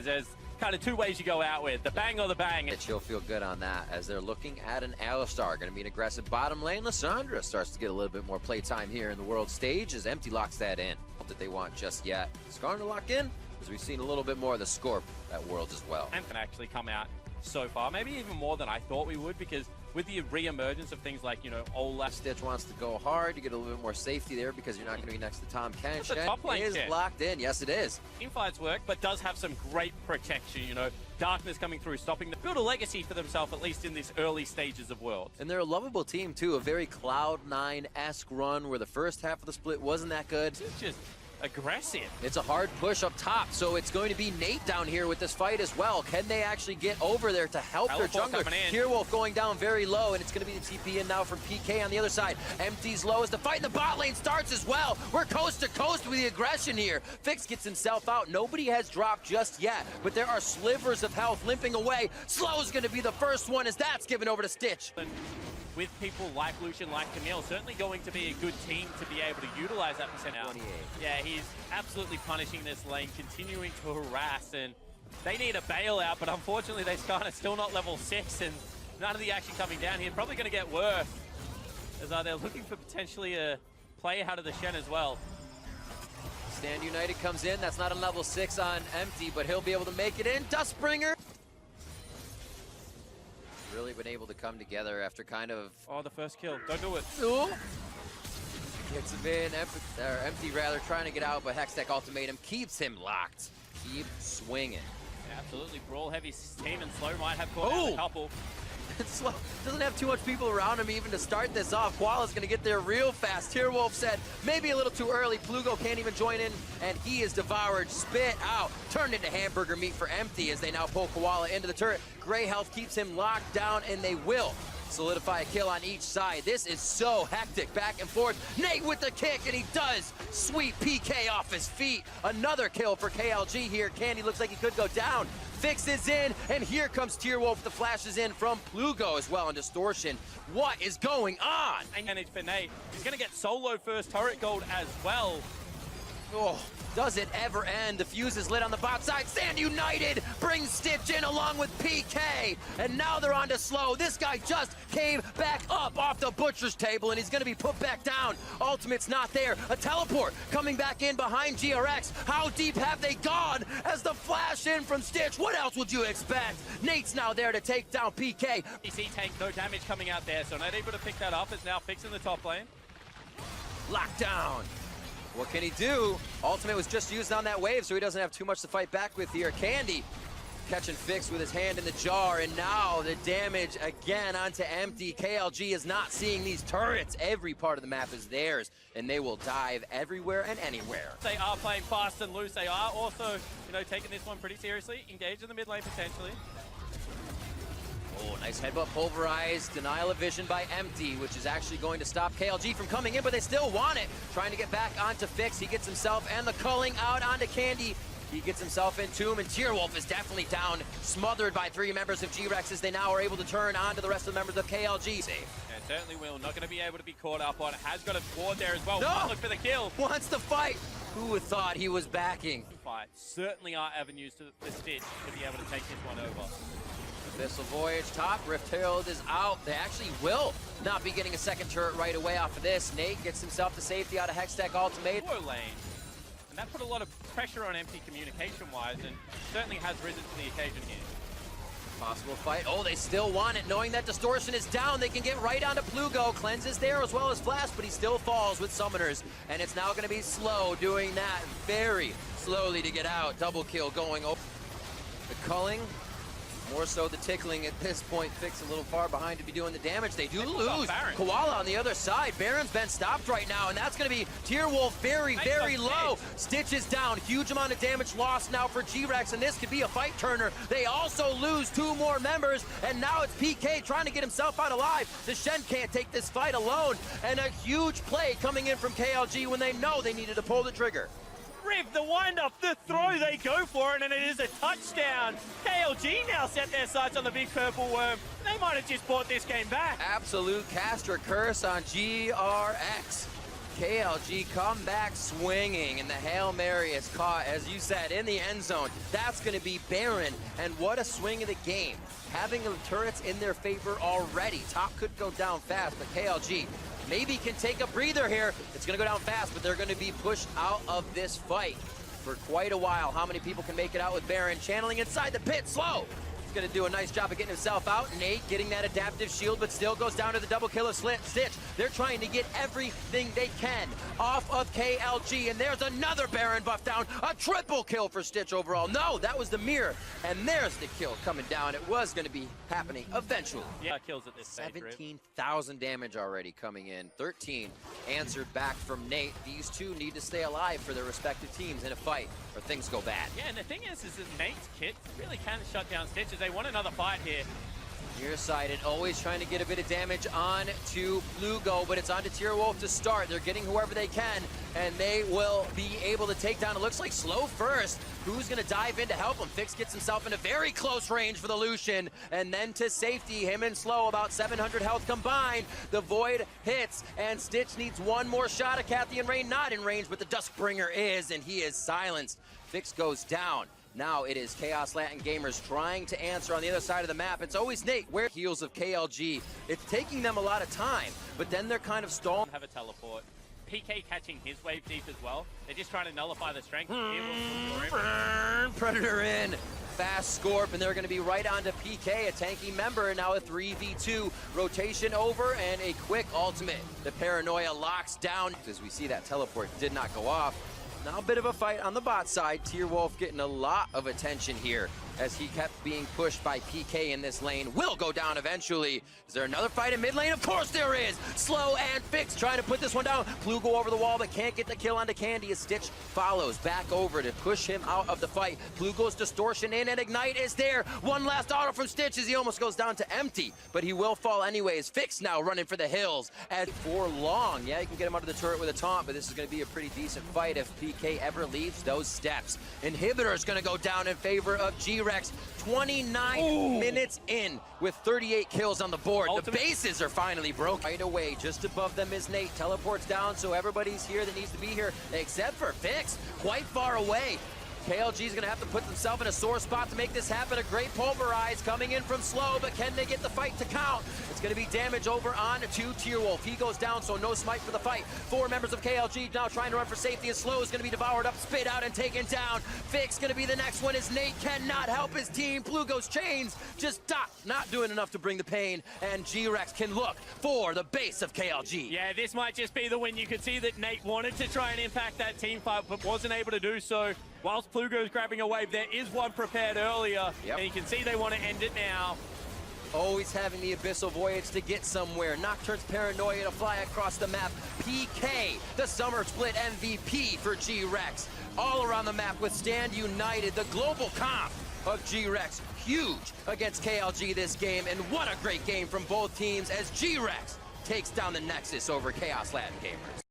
there's kind of two ways you go out with, the bang or the bang. She'll feel good on that as they're looking at an Alistar. Going to be an aggressive bottom lane. Lissandra starts to get a little bit more playtime here in the world stage as Empty locks that in. Not that they want just yet. Skarn to lock in, as we've seen a little bit more of the Scorp at Worlds as well. And can actually come out so far, maybe even more than I thought we would, because with the re-emergence of things like, you know, Ola. Stitch wants to go hard. You get a little bit more safety there because you're not going to be next to Tom Ken. The top lane is locked in. Yes, it is. Teamfights work, but does have some great protection, you know. Darkness coming through, stopping them. Build a legacy for themselves, at least in these early stages of Worlds. And they're a lovable team, too. A very Cloud9-esque run where the first half of the split wasn't that good. It's just aggressive. It's a hard push up top, so it's going to be Nate down here with this fight as well. Can they actually get over there to help their jungler? Tearwolf going down very low, and it's going to be the TP in now from PK on the other side. Empty's low as the fight in the bot lane starts as well. We're coast to coast with the aggression here. Fix gets himself out. Nobody has dropped just yet, but there are slivers of health limping away. Slow's going to be the first one as that's given over to Stitch. With people like Lucian, like Camille, certainly going to be a good team to be able to utilize that percent out. 28. Yeah, he's absolutely punishing this lane, continuing to harass, and they need a bailout, but unfortunately they kind of still not level 6, and none of the action coming down here. Probably going to get worse, as they're looking for potentially a play out of the Shen as well. Stand United comes in. That's not a level 6 on Empty, but he'll be able to make it in. Dustbringer. Really been able to come together after kind of... Oh, the first kill. Don't do it. Ooh. Gets him in. Empty rather trying to get out, but Hextech ultimatum keeps him locked. Keep swinging. Yeah, absolutely. Brawl heavy team, and Slow might have caught out a couple. Slow doesn't have too much people around him even to start this off. Koala's going to get there real fast. Tearwolf said maybe a little too early. Plugo can't even join in, and he is devoured, spit out, turned into hamburger meat for Empty as they now pull Koala into the turret. Gray health keeps him locked down, and they will solidify a kill on each side. This is so hectic, back and forth. Nate with the kick, and he does sweep PK off his feet. Another kill for KLG here. Candy looks like he could go down. Fix is in, and here comes Tearwolf. The flash is in from Plugo as well, and Distortion. What is going on? And for Nate, he's going to get soloed first turret gold as well. Oh, does it ever end? The fuse is lit on the bot side. Stand United brings Stitch in along with PK, and now they're on to Slow. This guy just came back up off the butcher's table, and he's going to be put back down. Ultimate's not there. A teleport coming back in behind GRX. How deep have they gone as the flash in from Stitch? What else would you expect? Nate's now there to take down PK. DC tank, no damage coming out there, so not able to pick that up. Is now fixing the top lane. Lockdown. What can he do? Ultimate was just used on that wave, so he doesn't have too much to fight back with here. Candy catching Fix with his hand in the jar, and now the damage again onto Empty. KLG is not seeing these turrets. Every part of the map is theirs, and they will dive everywhere and anywhere. They are playing fast and loose. They are also, you know, taking this one pretty seriously. Engaged in the mid lane potentially. Oh, nice headbutt pulverized. Denial of vision by Empty, which is actually going to stop KLG from coming in, but they still want it. Trying to get back onto Fix. He gets himself and the culling out onto Candy. He gets himself in Tomb, and Tearwolf is definitely down, smothered by 3 members of GRX as they now are able to turn on to the rest of the members of KLG. Safe. And certainly will. Not going to be able to be caught up on. Has got a ward there as well. No! Look for the kill. Wants to fight. Who would thought he was backing? Fight. Certainly are avenues to Stitch to be able to take this one over. Abyssal Voyage top, Rift Herald is out. They actually will not be getting a second turret right away off of this. Nate gets himself to safety out of Hextech ultimate. Low lane. And that put a lot of pressure on Empty communication-wise, and certainly has risen to the occasion here. Possible fight. Oh, they still want it. Knowing that Distortion is down, they can get right onto Plugo. Cleanse is there as well as Flash, but he still falls with Summoners. And it's now going to be Slow doing that very slowly to get out. Double kill going over. The culling. More so the tickling at this point. Fix a little far behind to be doing the damage. They do lose. Koala on the other side. Baron's been stopped right now, and that's going to be Tearwolf very low. Stitch is down. Huge amount of damage lost now for GRX, and this could be a fight turner. They also lose 2 more members, and now it's PK trying to get himself out alive. The Shen can't take this fight alone, and a huge play coming in from KLG when they know they needed to pull the trigger. Riv, the wind-up, the throw, they go for it, and it is a touchdown. KLG now set their sights on the big purple worm. They might have just brought this game back. Absolute caster curse on GRX. KLG come back swinging, and the Hail Mary is caught, as you said, in the end zone. That's going to be Baron, and what a swing of the game. Having the turrets in their favor already. Top could go down fast, but KLG maybe can take a breather here. It's going to go down fast, but they're going to be pushed out of this fight for quite a while. How many people can make it out with Baron channeling inside the pit? Slow. He's going to do a nice job of getting himself out. Nate getting that adaptive shield, but still goes down to the double kill of Stitch. They're trying to get everything they can off of KLG, and there's another Baron buff down. A triple kill for Stitch overall. No, that was the mirror, and there's the kill coming down. It was going to be happening eventually. Yeah, kills at this stage. 17,000 damage already coming in. 13 answered back from Nate. These two need to stay alive for their respective teams in a fight, or things go bad. Yeah, and the thing is that Nate's kit really can shut down Stitch. They want another fight here. Nearsighted, always trying to get a bit of damage on to Plugo, but it's on to Tierwolf to start. They're getting whoever they can, and they will be able to take down, it looks like Slow first. Who's going to dive in to help him? Fix gets himself in a very close range for the Lucian, and then to safety, him and Slow, about 700 health combined. The Void hits, and Stitch needs one more shot. Kathy and Rain not in range, but the Duskbringer is, and he is silenced. Fix goes down. Now it is Chaos Latin Gamers trying to answer on the other side of the map. It's always Nate, where heels of KLG. It's taking them a lot of time, but then they're kind of stalling. Have a teleport. PK catching his wave deep as well. They're just trying to nullify the strength. Predator in. Fast Scorp, and they're going to be right on to PK, a tanky member. Now a 3v2 rotation over, and a quick ultimate. The Paranoia locks down. As we see, that teleport did not go off. Now a bit of a fight on the bot side. Tierwolf getting a lot of attention here as he kept being pushed by PK in this lane. Will go down eventually. Is there another fight in mid lane? Of course there is. Slow and Fix trying to put this one down. Plugo over the wall, but can't get the kill onto Candy as Stitch follows back over to push him out of the fight. Plugo's distortion in, and Ignite is there. One last auto from Stitch as he almost goes down to empty, but he will fall anyways. Fix now running for the hills at for long. Yeah, you can get him under the turret with a taunt, but this is going to be a pretty decent fight if PK ever leaves those steps. Inhibitor is going to go down in favor of GRX. 29 minutes in with 38 kills on the board. Ultimate. The bases are finally broken. Right away, just above them is Nate. Teleports down, so everybody's here that needs to be here, except for Fix, quite far away. KLG is going to have to put themselves in a sore spot to make this happen. A great pulverize coming in from Slow, but can they get the fight to count? It's going to be damage over on to Tierwolf. He goes down, so no smite for the fight. 4 members of KLG now trying to run for safety, and Slow is going to be devoured up, spit out, and taken down. Fix going to be the next one as Nate cannot help his team. Plugo's chains just not doing enough to bring the pain, and GRX can look for the base of KLG. Yeah, this might just be the win. You could see that Nate wanted to try and impact that team fight, but wasn't able to do so. Whilst Plugo's grabbing a wave, there is one prepared earlier, and you can see they want to end it now. Always having the Abyssal Voyage to get somewhere. Nocturne's Paranoia to fly across the map. PK, the Summer Split MVP for GRX. All around the map with Stand United, the global comp of GRX. Huge against KLG this game, and what a great game from both teams as GRX takes down the Nexus over Chaos Latin Gamers.